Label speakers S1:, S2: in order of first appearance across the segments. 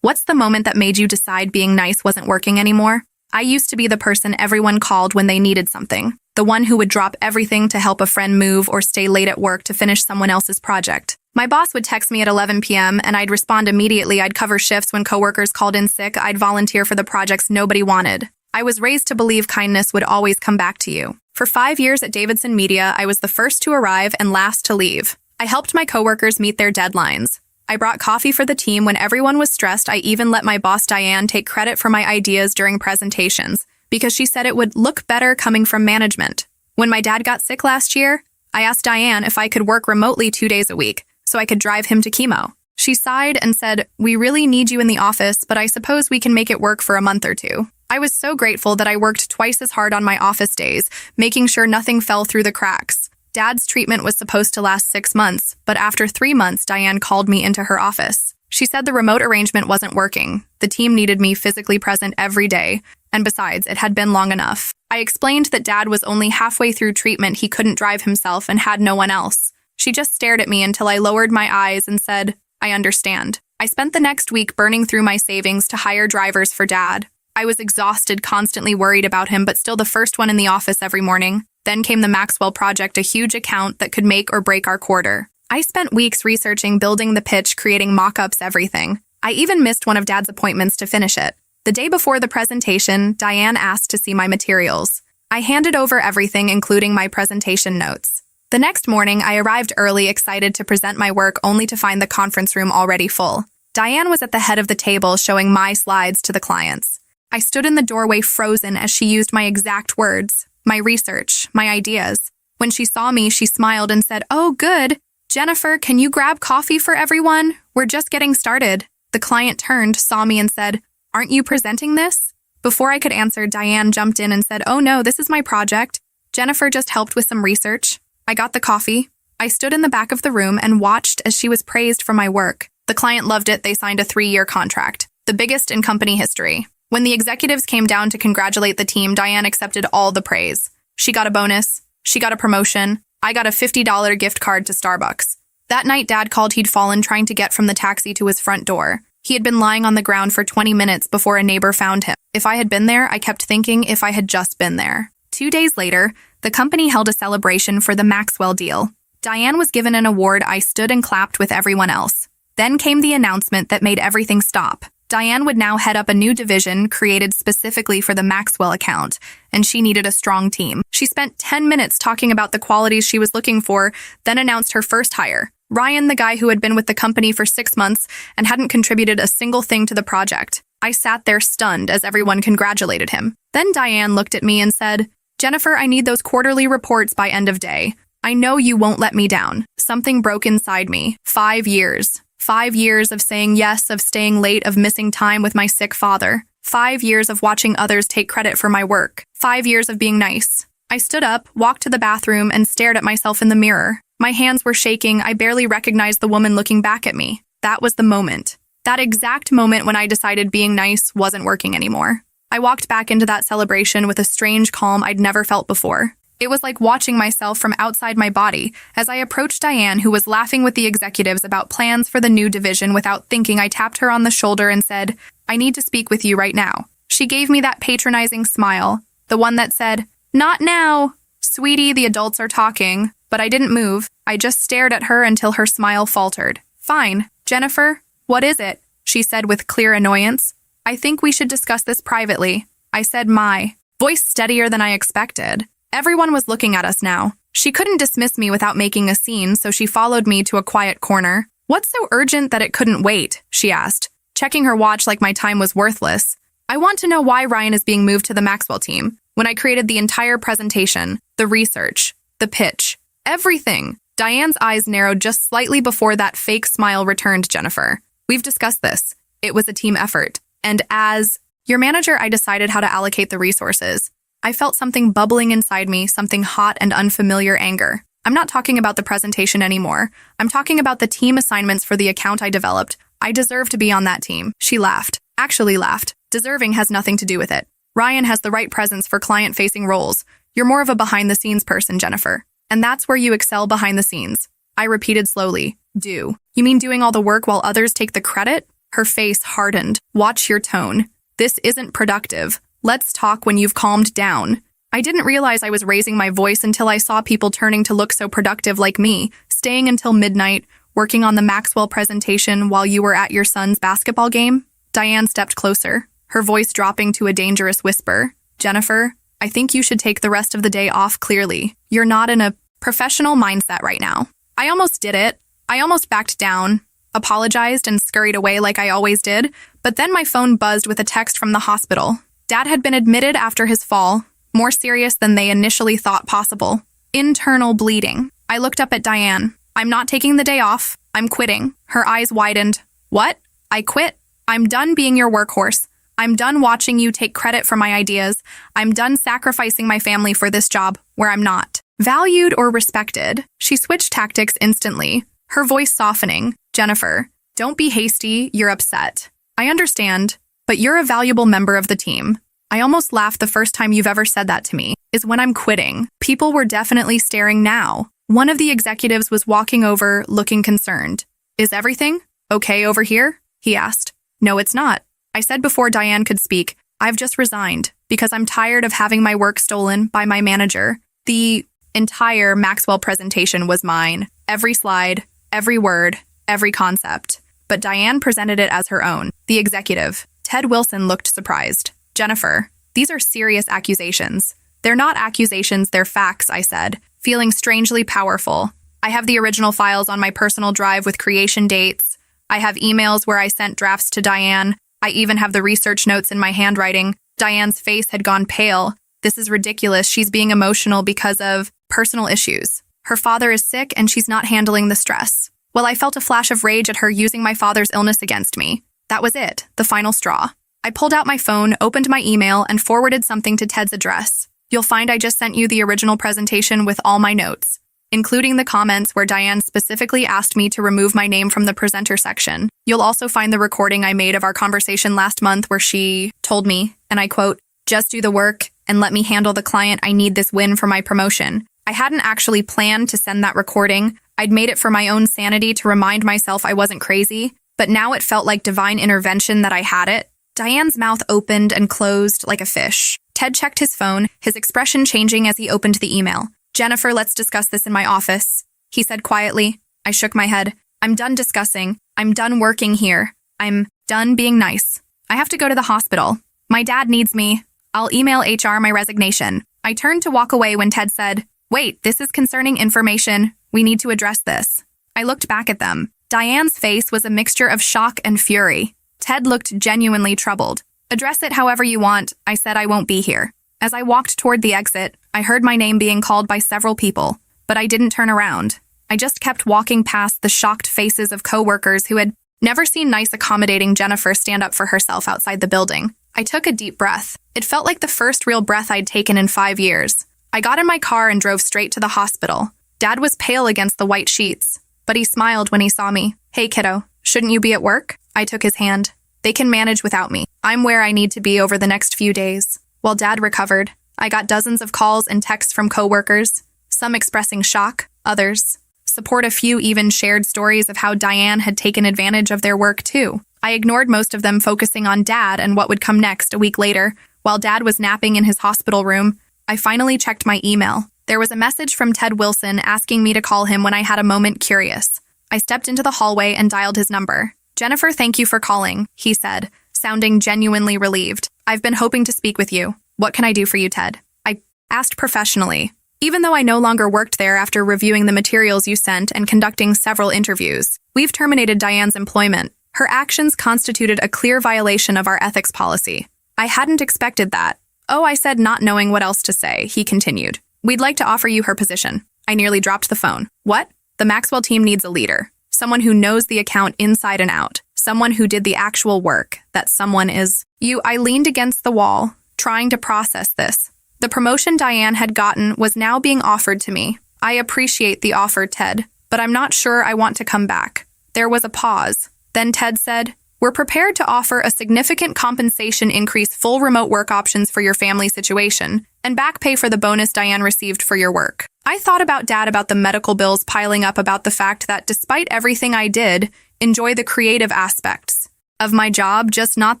S1: What's the moment that made you decide being nice wasn't working anymore? I used to be the person everyone called when they needed something. The one who would drop everything to help a friend move or stay late at work to finish someone else's project. My boss would text me at 11 p.m. and I'd respond immediately. I'd cover shifts when coworkers called in sick. I'd volunteer for the projects nobody wanted. I was raised to believe kindness would always come back to you. For 5 years at Davidson Media, I was the first to arrive and last to leave. I helped my coworkers meet their deadlines. I brought coffee for the team when everyone was stressed. I even let my boss Diane take credit for my ideas during presentations because she said it would look better coming from management. When my dad got sick last year, I asked Diane if I could work remotely 2 days a week so I could drive him to chemo. She sighed and said, "We really need you in the office, but I suppose we can make it work for a month or two." I was so grateful that I worked twice as hard on my office days, making sure nothing fell through the cracks. Dad's treatment was supposed to last 6 months, but after 3 months, Diane called me into her office. She said the remote arrangement wasn't working. The team needed me physically present every day, and besides, it had been long enough. I explained that Dad was only halfway through treatment. He couldn't drive himself and had no one else. She just stared at me until I lowered my eyes and said, "I understand." I spent the next week burning through my savings to hire drivers for Dad. I was exhausted, constantly worried about him, but still the first one in the office every morning. Then came the Maxwell project, a huge account that could make or break our quarter. I spent weeks researching, building the pitch, creating mock-ups, everything. I even missed one of Dad's appointments to finish it. The day before the presentation, Diane asked to see my materials. I handed over everything, including my presentation notes. The next morning, I arrived early, excited to present my work, only to find the conference room already full. Diane was at the head of the table, showing my slides to the clients. I stood in the doorway frozen as she used my exact words. My research, my ideas. When she saw me, she smiled and said, "Oh, good. Jennifer, can you grab coffee for everyone? We're just getting started." The client turned, saw me and said, "Aren't you presenting this?" Before I could answer, Diane jumped in and said, "Oh no, this is my project. Jennifer just helped with some research." I got the coffee. I stood in the back of the room and watched as she was praised for my work. The client loved it. They signed a 3-year contract, the biggest in company history. When the executives came down to congratulate the team, Diane accepted all the praise. She got a bonus. She got a promotion. I got a $50 gift card to Starbucks. That night, Dad called. He'd fallen trying to get from the taxi to his front door. He had been lying on the ground for 20 minutes before a neighbor found him. If I had been there, I kept thinking if I had just been there. 2 days later, the company held a celebration for the Maxwell deal. Diane was given an award. I stood and clapped with everyone else. Then came the announcement that made everything stop. Diane would now head up a new division created specifically for the Maxwell account, and she needed a strong team. She spent 10 minutes talking about the qualities she was looking for, then announced her first hire. Ryan, the guy who had been with the company for 6 months and hadn't contributed a single thing to the project. I sat there stunned as everyone congratulated him. Then Diane looked at me and said, "Jennifer, I need those quarterly reports by end of day. I know you won't let me down." Something broke inside me. 5 years. 5 years of saying yes, of staying late, of missing time with my sick father. 5 years of watching others take credit for my work. 5 years of being nice. I stood up, walked to the bathroom, and stared at myself in the mirror. My hands were shaking. I barely recognized the woman looking back at me. That was the moment. That exact moment when I decided being nice wasn't working anymore. I walked back into that celebration with a strange calm I'd never felt before. It was like watching myself from outside my body. As I approached Diane, who was laughing with the executives about plans for the new division, without thinking, I tapped her on the shoulder and said, "I need to speak with you right now." She gave me that patronizing smile, the one that said, "Not now. Sweetie, the adults are talking." But I didn't move. I just stared at her until her smile faltered. "Fine. Jennifer, what is it?" she said with clear annoyance. "I think we should discuss this privately." I said, my voice steadier than I expected. Everyone was looking at us now. She couldn't dismiss me without making a scene, so she followed me to a quiet corner. "What's so urgent that it couldn't wait?" she asked, checking her watch like my time was worthless. "I want to know why Ryan is being moved to the Maxwell team. When I created the entire presentation, the research, the pitch, everything." Diane's eyes narrowed just slightly before that fake smile returned. "Jennifer, we've discussed this. It was a team effort. And as your manager, I decided how to allocate the resources." I felt something bubbling inside me, something hot and unfamiliar anger. I'm not talking about the presentation anymore. I'm talking about the team assignments for the account I developed. I deserve to be on that team. She laughed. Actually laughed. Deserving has nothing to do with it. Ryan has the right presence for client-facing roles. You're more of a behind-the-scenes person, Jennifer. And that's where you excel, behind the scenes. I repeated slowly. Do. You mean doing all the work while others take the credit? Her face hardened. Watch your tone. This isn't productive. Let's talk when you've calmed down. I didn't realize I was raising my voice until I saw people turning to look so productive like me, staying until midnight, working on the Maxwell presentation while you were at your son's basketball game. Diane stepped closer, her voice dropping to a dangerous whisper. Jennifer, I think you should take the rest of the day off clearly. You're not in a professional mindset right now. I almost did it. I almost backed down, apologized, and scurried away like I always did, but then my phone buzzed with a text from the hospital. Dad had been admitted after his fall, more serious than they initially thought possible. Internal bleeding. I looked up at Diane. I'm not taking the day off. I'm quitting. Her eyes widened. What? I quit? I'm done being your workhorse. I'm done watching you take credit for my ideas. I'm done sacrificing my family for this job, where I'm not valued or respected. She switched tactics instantly, her voice softening. Jennifer, don't be hasty. You're upset. I understand, but you're a valuable member of the team. I almost laughed the first time you've ever said that to me, is when I'm quitting. People were definitely staring now. One of the executives was walking over, looking concerned. Is everything okay over here? He asked. No, it's not. I said before Diane could speak, I've just resigned because I'm tired of having my work stolen by my manager. The entire Maxwell presentation was mine. Every slide, every word, every concept. But Diane presented it as her own. The executive, Ted Wilson, looked surprised. Jennifer, these are serious accusations. They're not accusations, they're facts, I said, feeling strangely powerful. I have the original files on my personal drive with creation dates. I have emails where I sent drafts to Diane. I even have the research notes in my handwriting. Diane's face had gone pale. This is ridiculous. She's being emotional because of personal issues. Her father is sick and she's not handling the stress. Well, I felt a flash of rage at her using my father's illness against me. That was it, the final straw. I pulled out my phone, opened my email, and forwarded something to Ted's address. You'll find I just sent you the original presentation with all my notes, including the comments where Diane specifically asked me to remove my name from the presenter section. You'll also find the recording I made of our conversation last month where she told me, and I quote, just do the work and let me handle the client. I need this win for my promotion. I hadn't actually planned to send that recording. I'd made it for my own sanity to remind myself I wasn't crazy, but now it felt like divine intervention that I had it. Diane's mouth opened and closed like a fish. Ted checked his phone, his expression changing as he opened the email. Jennifer, let's discuss this in my office, he said quietly. I shook my head. I'm done discussing. I'm done working here. I'm done being nice. I have to go to the hospital. My dad needs me. I'll email HR my resignation. I turned to walk away when Ted said, wait, this is concerning information. We need to address this. I looked back at them. Diane's face was a mixture of shock and fury. Ted looked genuinely troubled. Address it however you want. I said I won't be here. As I walked toward the exit, I heard my name being called by several people, but I didn't turn around. I just kept walking past the shocked faces of coworkers who had never seen nice, accommodating Jennifer stand up for herself outside the building. I took a deep breath. It felt like the first real breath I'd taken in 5 years. I got in my car and drove straight to the hospital. Dad was pale against the white sheets, but he smiled when he saw me. Hey, kiddo, shouldn't you be at work? I took his hand. They can manage without me. I'm where I need to be over the next few days. While Dad recovered, I got dozens of calls and texts from coworkers, some expressing shock, others support. A few even shared stories of how Diane had taken advantage of their work too. I ignored most of them, focusing on Dad and what would come next. A week later, while Dad was napping in his hospital room, I finally checked my email. There was a message from Ted Wilson asking me to call him when I had a moment. Curious, I stepped into the hallway and dialed his number. Jennifer, thank you for calling, he said, sounding genuinely relieved. I've been hoping to speak with you. What can I do for you, Ted? I asked professionally. Even though I no longer worked there after reviewing the materials you sent and conducting several interviews, we've terminated Diane's employment. Her actions constituted a clear violation of our ethics policy. I hadn't expected that. Oh, I said, not knowing what else to say, he continued. We'd like to offer you her position. I nearly dropped the phone. What? The Maxwell team needs a leader. Someone who knows the account inside and out. Someone who did the actual work. That someone is you. I leaned against the wall, trying to process this. The promotion Diane had gotten was now being offered to me. I appreciate the offer, Ted, but I'm not sure I want to come back. There was a pause. Then Ted said, we're prepared to offer a significant compensation increase, full remote work options for your family situation, and back pay for the bonus Diane received for your work. I thought about Dad, about the medical bills piling up, about the fact that despite everything I did, enjoy the creative aspects. of my job, just not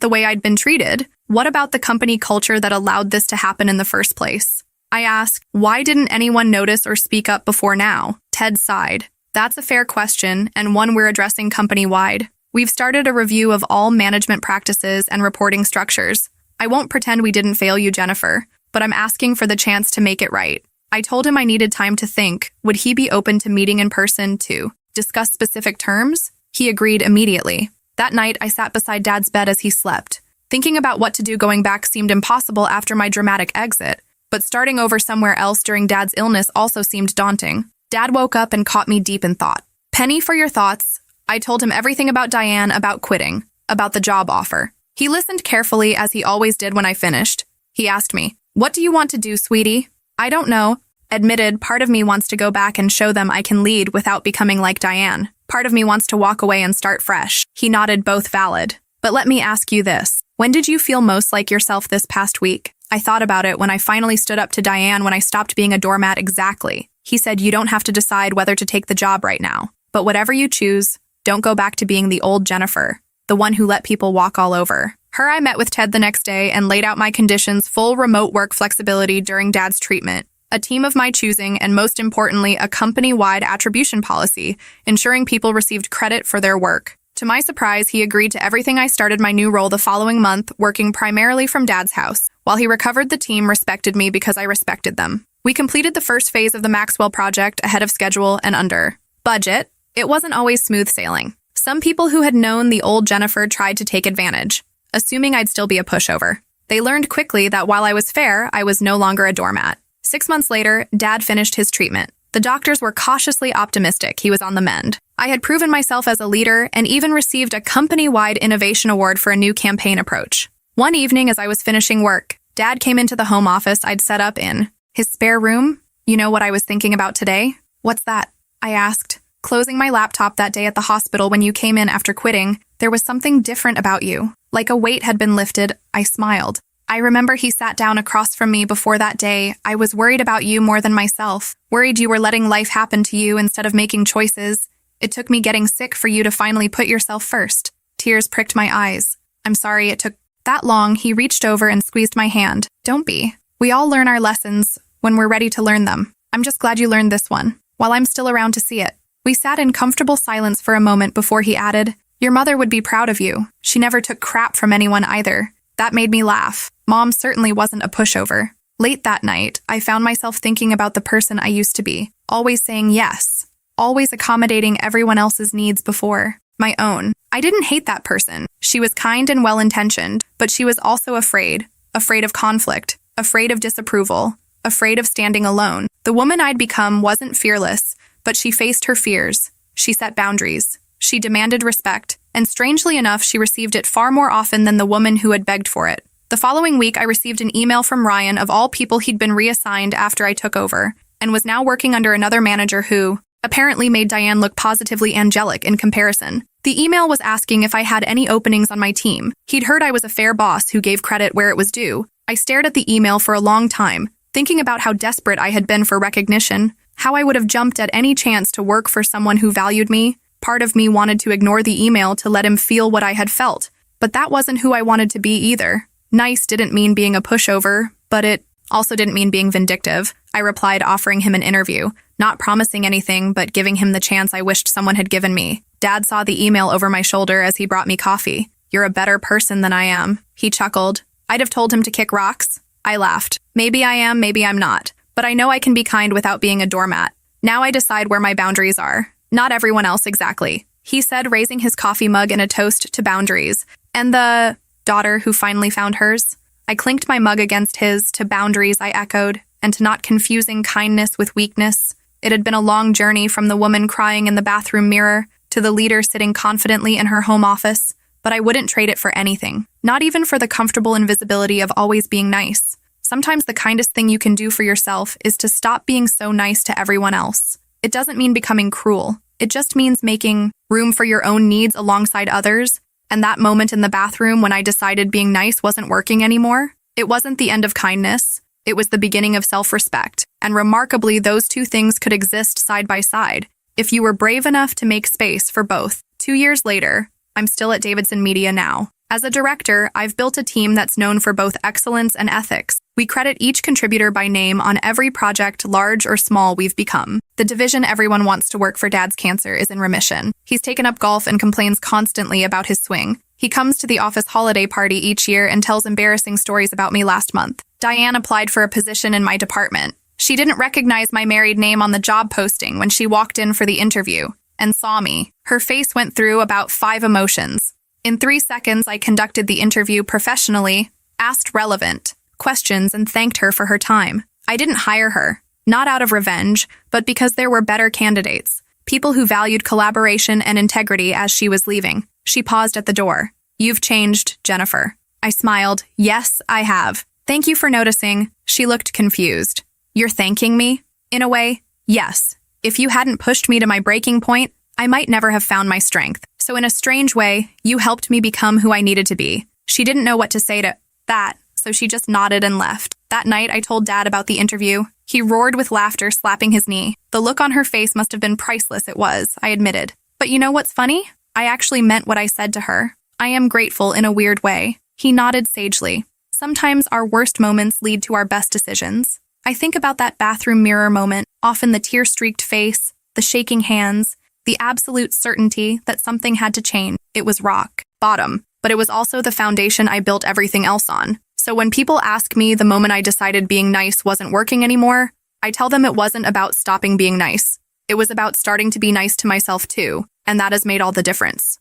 S1: the way I'd been treated. What about the company culture that allowed this to happen in the first place? I asked, why didn't anyone notice or speak up before now? Ted sighed. That's a fair question, and one we're addressing company-wide. We've started a review of all management practices and reporting structures. I won't pretend we didn't fail you, Jennifer, but I'm asking for the chance to make it right. I told him I needed time to think. Would he be open to meeting in person to discuss specific terms? He agreed immediately. That night, I sat beside Dad's bed as he slept. Thinking about what to do going back seemed impossible after my dramatic exit, but starting over somewhere else during Dad's illness also seemed daunting. Dad woke up and caught me deep in thought. Penny, for your thoughts. I told him everything about Diane, about quitting, about the job offer. He listened carefully, as he always did when I finished. He asked me, what do you want to do, sweetie? I don't know. Admitted, part of me wants to go back and show them I can lead without becoming like Diane. Part of me wants to walk away and start fresh. He nodded, both valid. But let me ask you this. When did you feel most like yourself this past week? I thought about it when I finally stood up to Diane, when I stopped being a doormat. Exactly. He said, you don't have to decide whether to take the job right now. But whatever you choose, don't go back to being the old Jennifer, the one who let people walk all over her. I met with Ted the next day and laid out my conditions: full remote work flexibility during Dad's treatment, a team of my choosing, and most importantly, a company-wide attribution policy, ensuring people received credit for their work. To my surprise, he agreed to everything. I started my new role the following month, working primarily from Dad's house. While he recovered, the team respected me because I respected them. We completed the first phase of the Maxwell project ahead of schedule and under budget. It wasn't always smooth sailing. Some people who had known the old Jennifer tried to take advantage, assuming I'd still be a pushover. They learned quickly that while I was fair, I was no longer a doormat. 6 months later, Dad finished his treatment. The doctors were cautiously optimistic he was on the mend. I had proven myself as a leader and even received a company-wide innovation award for a new campaign approach. One evening, as I was finishing work, Dad came into the home office I'd set up in his spare room. You know what I was thinking about today? What's that? I asked. Closing my laptop that day at the hospital when you came in after quitting, there was something different about you. Like a weight had been lifted. I smiled. I remember he sat down across from me before that day. I was worried about you more than myself, worried you were letting life happen to you instead of making choices. It took me getting sick for you to finally put yourself first. Tears pricked my eyes. I'm sorry it took that long. He reached over and squeezed my hand. Don't be. We all learn our lessons when we're ready to learn them. I'm just glad you learned this one, while I'm still around to see it. We sat in comfortable silence for a moment before he added, your mother would be proud of you. She never took crap from anyone either. That made me laugh. Mom certainly wasn't a pushover. Late that night, I found myself thinking about the person I used to be, always saying yes, always accommodating everyone else's needs before my own. I didn't hate that person. She was kind and well-intentioned, but she was also afraid of conflict, afraid of disapproval, afraid of standing alone. The woman I'd become wasn't fearless, but she faced her fears. She set boundaries. She demanded respect, and strangely enough, she received it far more often than the woman who had begged for it. The following week, I received an email from Ryan. Of all people, he'd been reassigned after I took over, and was now working under another manager who apparently made Diane look positively angelic in comparison. The email was asking if I had any openings on my team. He'd heard I was a fair boss who gave credit where it was due. I stared at the email for a long time, thinking about how desperate I had been for recognition, how I would have jumped at any chance to work for someone who valued me. Part of me wanted to ignore the email to let him feel what I had felt, but that wasn't who I wanted to be either. Nice didn't mean being a pushover, but it also didn't mean being vindictive. I replied, offering him an interview, not promising anything, but giving him the chance I wished someone had given me. Dad saw the email over my shoulder as he brought me coffee. You're a better person than I am. He chuckled. I'd have told him to kick rocks. I laughed. Maybe I am, maybe I'm not. But I know I can be kind without being a doormat. Now I decide where my boundaries are. Not everyone else exactly. He said, raising his coffee mug in a toast to boundaries. And the daughter who finally found hers? I clinked my mug against his. To boundaries, I echoed, and to not confusing kindness with weakness. It had been a long journey from the woman crying in the bathroom mirror to the leader sitting confidently in her home office, but I wouldn't trade it for anything, not even for the comfortable invisibility of always being nice. Sometimes the kindest thing you can do for yourself is to stop being so nice to everyone else. It doesn't mean becoming cruel. It just means making room for your own needs alongside others. And that moment in the bathroom when I decided being nice wasn't working anymore, it wasn't the end of kindness. It was the beginning of self-respect. And remarkably, those two things could exist side by side if you were brave enough to make space for both. 2 years later, I'm still at Davidson Media now. As a director, I've built a team that's known for both excellence and ethics. We credit each contributor by name on every project, large or small, we've become. The division everyone wants to work for Dad's cancer is in remission. He's taken up golf and complains constantly about his swing. He comes to the office holiday party each year and tells embarrassing stories about me last month. Diane applied for a position in my department. She didn't recognize my married name on the job posting when she walked in for the interview and saw me. Her face went through about 5 emotions. In 3 seconds, I conducted the interview professionally, asked relevant questions, and thanked her for her time. I didn't hire her, not out of revenge, but because there were better candidates, people who valued collaboration and integrity as she was leaving. She paused at the door. You've changed, Jennifer. I smiled. Yes, I have. Thank you for noticing. She looked confused. You're thanking me? In a way, yes. If you hadn't pushed me to my breaking point, I might never have found my strength. So in a strange way, you helped me become who I needed to be. She didn't know what to say to that, so she just nodded and left. That night, I told Dad about the interview. He roared with laughter, slapping his knee. The look on her face must have been priceless. It was, I admitted. But you know what's funny? I actually meant what I said to her. I am grateful in a weird way. He nodded sagely. Sometimes our worst moments lead to our best decisions. I think about that bathroom mirror moment, often the tear-streaked face, the shaking hands, the absolute certainty that something had to change. It was rock bottom, but it was also the foundation I built everything else on. So when people ask me the moment I decided being nice wasn't working anymore, I tell them it wasn't about stopping being nice. It was about starting to be nice to myself too, and that has made all the difference.